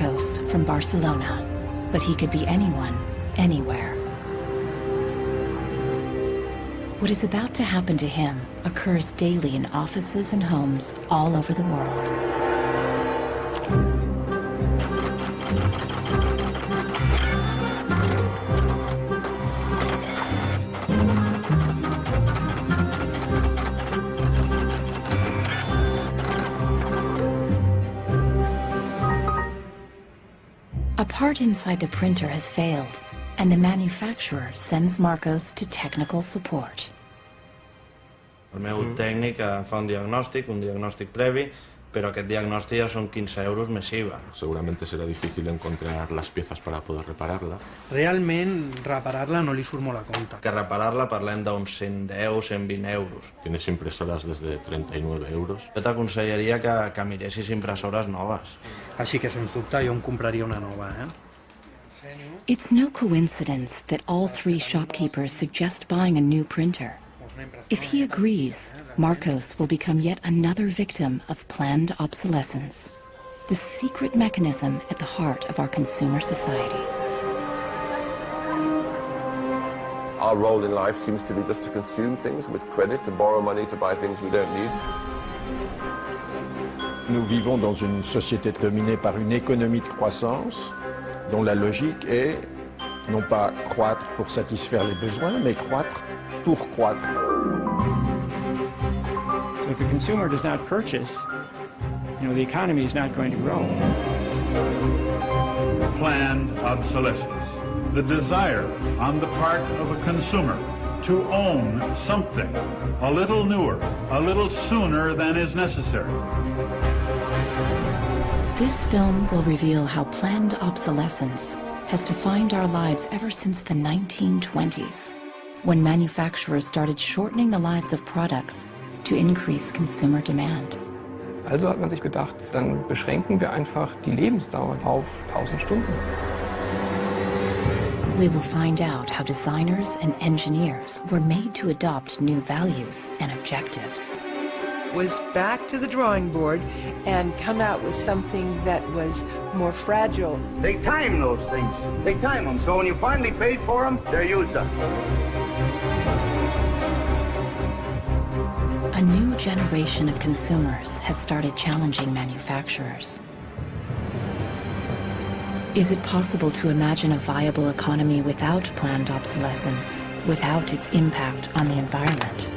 Marcos from Barcelona, but he could be anyone, anywhere. What is about to happen to him occurs daily in offices and homes all over the world. A part inside the printer has failed, and the manufacturer sends Marcos to technical support. El meu tècnic fa un diagnòstic previ, pero aquest diagnòstic ja són 15 euros més IVA. Seguramente será difícil encontrar las piezas para poder repararla. Realment, reparar-la no li surt molt a compte. Que reparar-la parlem d'uns 110, 120 euros. Tienes impresoras desde 39 euros. Jo t'aconsellaria que miressis impressores noves. Així que, sens dubte, jo em compraria una nova, It's no coincidence that all three shopkeepers suggest buying a new printer. If he agrees, Marcos will become yet another victim of planned obsolescence, the secret mechanism at the heart of our consumer society. Our role in life seems to be just to consume things with credit, to borrow money to buy things we don't need. Nous vivons dans une société dominée par une économie de croissance dont la logique est non pas croître pour satisfaire les besoins, mais croître pour croître. So if the consumer does not purchase, the economy is not going to grow. Planned obsolescence, the desire on the part of a consumer to own something a little newer, a little sooner than is necessary. This film will reveal how planned obsolescence has defined our lives ever since the 1920s, when manufacturers started shortening the lives of products to increase consumer demand. Also hat man sich gedacht, dann beschränken wir einfach die Lebensdauer auf 1000 Stunden. We will find out how designers and engineers were made to adopt new values and objectives. Was back to the drawing board and come out with something that was more fragile. They time those things. They time them. So when you finally paid for them, they're used up. A new generation of consumers has started challenging manufacturers. Is it possible to imagine a viable economy without planned obsolescence, without its impact on the environment?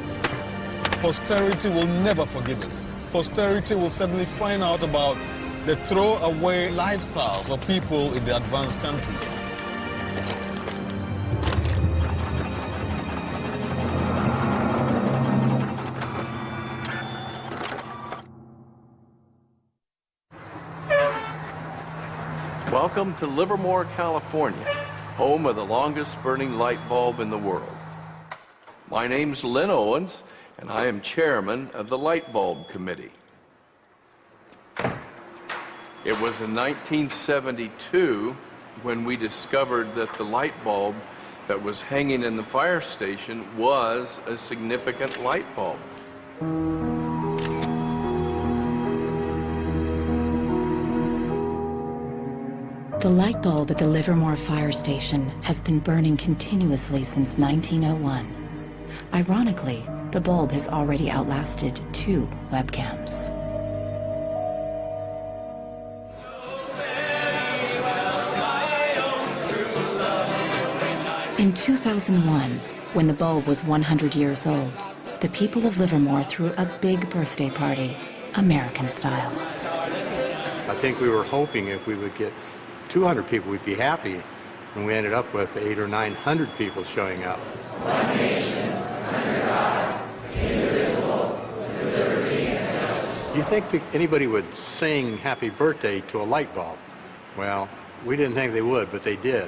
Posterity will never forgive us. Posterity will suddenly find out about the throwaway lifestyles of people in the advanced countries. Welcome to Livermore, California, home of the longest burning light bulb in the world. My name's Lynn Owens, and I am chairman of the Light Bulb Committee. It was in 1972 when we discovered that the light bulb that was hanging in the fire station was a significant light bulb. The light bulb at the Livermore fire station has been burning continuously since 1901. Ironically, the bulb has already outlasted 2 webcams. In 2001, when the bulb was 100 years old, the people of Livermore threw a big birthday party, American style. I think we were hoping if we would get 200 people, we'd be happy, and we ended up with 800 or 900 people showing up. One nation, under God, indivisible, with liberty and justice. Do you think that anybody would sing happy birthday to a light bulb? Well, we didn't think they would, but they did.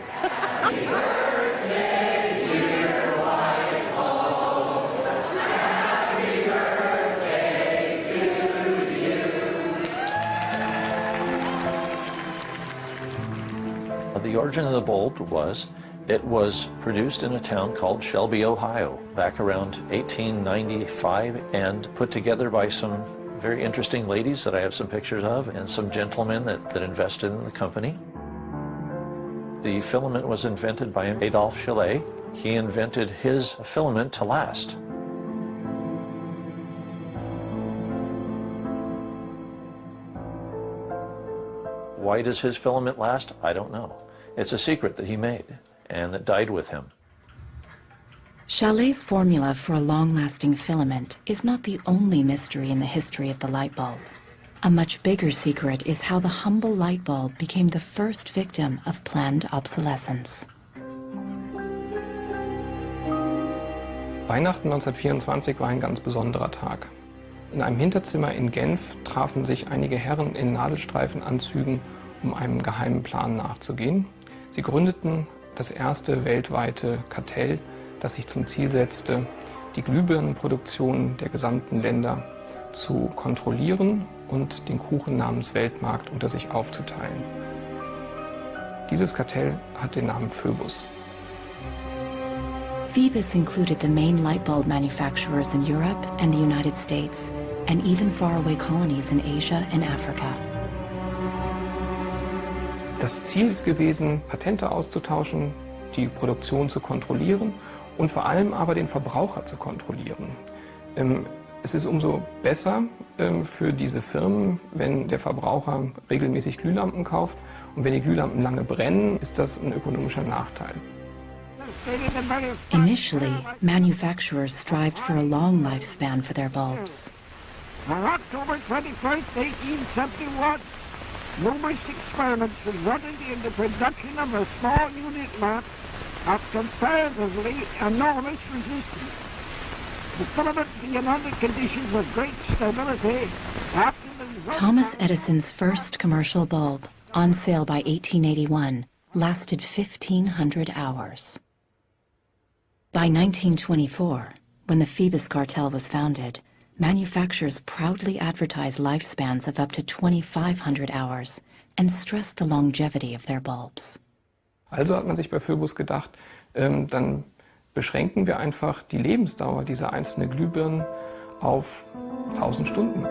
The origin of the bulb was, it was produced in a town called Shelby, Ohio, back around 1895, and put together by some very interesting ladies that I have some pictures of, and some gentlemen that invested in the company. The filament was invented by Adolphe Chaillet. He invented his filament to last. Why does his filament last? I don't know. It's a secret that he made and that died with him. Chaillet's formula for a long-lasting filament is not the only mystery in the history of the light bulb. A much bigger secret is how the humble light bulb became the first victim of planned obsolescence. Weihnachten 1924 war ein ganz besonderer Tag. In einem Hinterzimmer in Genf trafen sich einige Herren in Nadelstreifenanzügen, um einem geheimen Plan nachzugehen. Sie gründeten das erste weltweite Kartell, das sich zum Ziel setzte, die Glühbirnenproduktion der gesamten Länder zu kontrollieren und den Kuchen namens Weltmarkt unter sich aufzuteilen. Dieses Kartell hat den Namen Phöbus. Phoebus included the main light bulb manufacturers in Europe and the United States, and even faraway colonies in Asia and Africa. Das Ziel ist gewesen, Patente auszutauschen, die Produktion zu kontrollieren und vor allem aber den Verbraucher zu kontrollieren. Es ist umso besser für diese Firmen, wenn der Verbraucher regelmäßig Glühlampen kauft, und wenn die Glühlampen lange brennen, ist das ein ökonomischer Nachteil. Initially, manufacturers strived for a long lifespan for their bulbs. On October 21st, 1871, numerous experiments resulted in the production of a small unit lamp of comparatively enormous resistance. The filament being under conditions of great stability after the... Thomas Edison's first commercial bulb, on sale by 1881, lasted 1,500 hours. By 1924, when the Phoebus cartel was founded, manufacturers proudly advertised lifespans of up to 2,500 hours and stressed the longevity of their bulbs. Also hat man sich bei Phöbus gedacht, dann beschränken wir einfach die Lebensdauer dieser einzelnen Glühbirnen auf 1000 Stunden.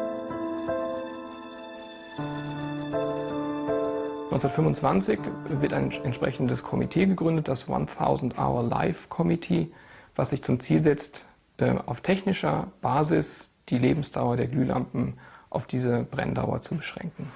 1925 wird ein entsprechendes Komitee gegründet, das 1000 Hour Life Committee, was sich zum Ziel setzt, auf technischer Basis die Lebensdauer der Glühlampen auf diese Brenndauer zu beschränken.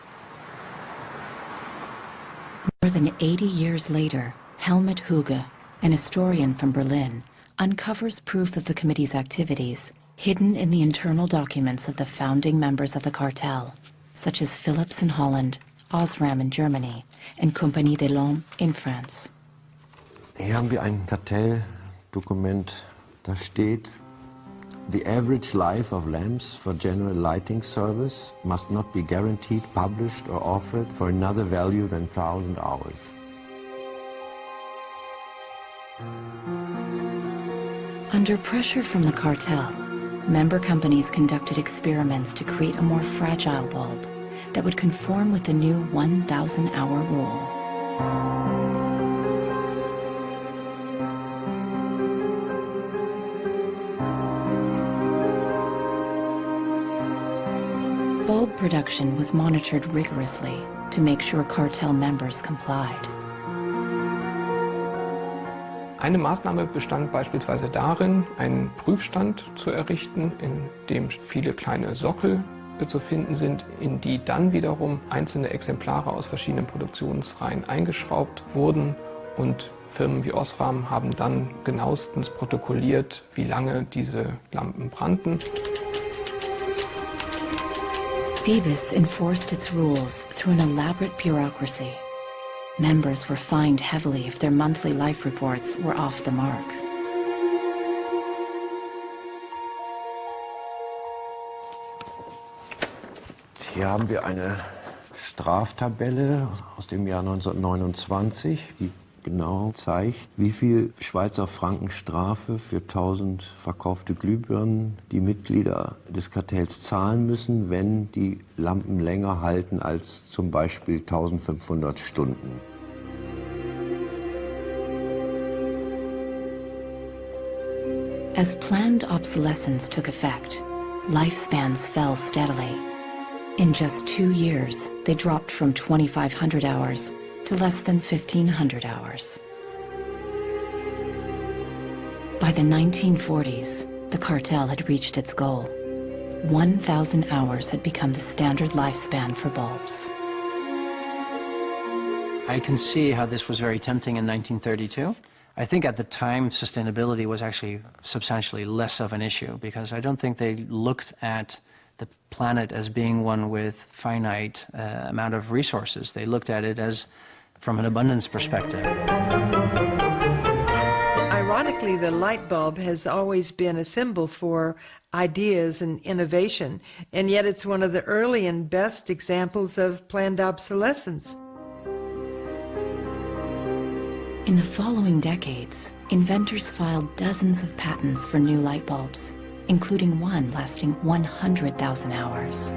More than 80 years later, Helmut Hüge, an historian from Berlin, uncovers proof of the committee's activities hidden in the internal documents of the founding members of the cartel, such as Philips in Holland, Osram in Germany, and Compagnie des Lampes in France. Hier haben wir ein Kartelldokument, da steht: The average life of lamps for general lighting service must not be guaranteed, published or offered for another value than 1,000 hours. Under pressure from the cartel, member companies conducted experiments to create a more fragile bulb that would conform with the new 1,000-hour rule. Bulb production was monitored rigorously to make sure cartel members complied. Eine Maßnahme bestand beispielsweise darin, einen Prüfstand zu errichten, in dem viele kleine Sockel zu finden sind, in die dann wiederum einzelne Exemplare aus verschiedenen Produktionsreihen eingeschraubt wurden, und Firmen wie Osram haben dann genauestens protokolliert, wie lange diese Lampen brannten. Phoebus enforced its rules through an elaborate bureaucracy. Members were fined heavily if their monthly life reports were off the mark. Hier haben wir eine Straftabelle aus dem Jahr 1929, die genau zeigt, wie viel Schweizer Franken Strafe für 1000 verkaufte Glühbirnen die Mitglieder des Kartells zahlen müssen, wenn die Lampen länger halten als zum Beispiel 1500 Stunden. As planned obsolescence took effect, lifespans fell steadily. In just 2 years, they dropped from 2,500 hours to less than 1,500 hours. By the 1940s, the cartel had reached its goal. 1,000 hours had become the standard lifespan for bulbs. I can see how this was very tempting in 1932. I think at the time sustainability was actually substantially less of an issue because I don't think they looked at the planet as being one with finite amount of resources. They looked at it as from an abundance perspective. Ironically, the light bulb has always been a symbol for ideas and innovation, and yet it's one of the early and best examples of planned obsolescence. In the following decades, inventors filed dozens of patents for new light bulbs, including one lasting 100,000 hours.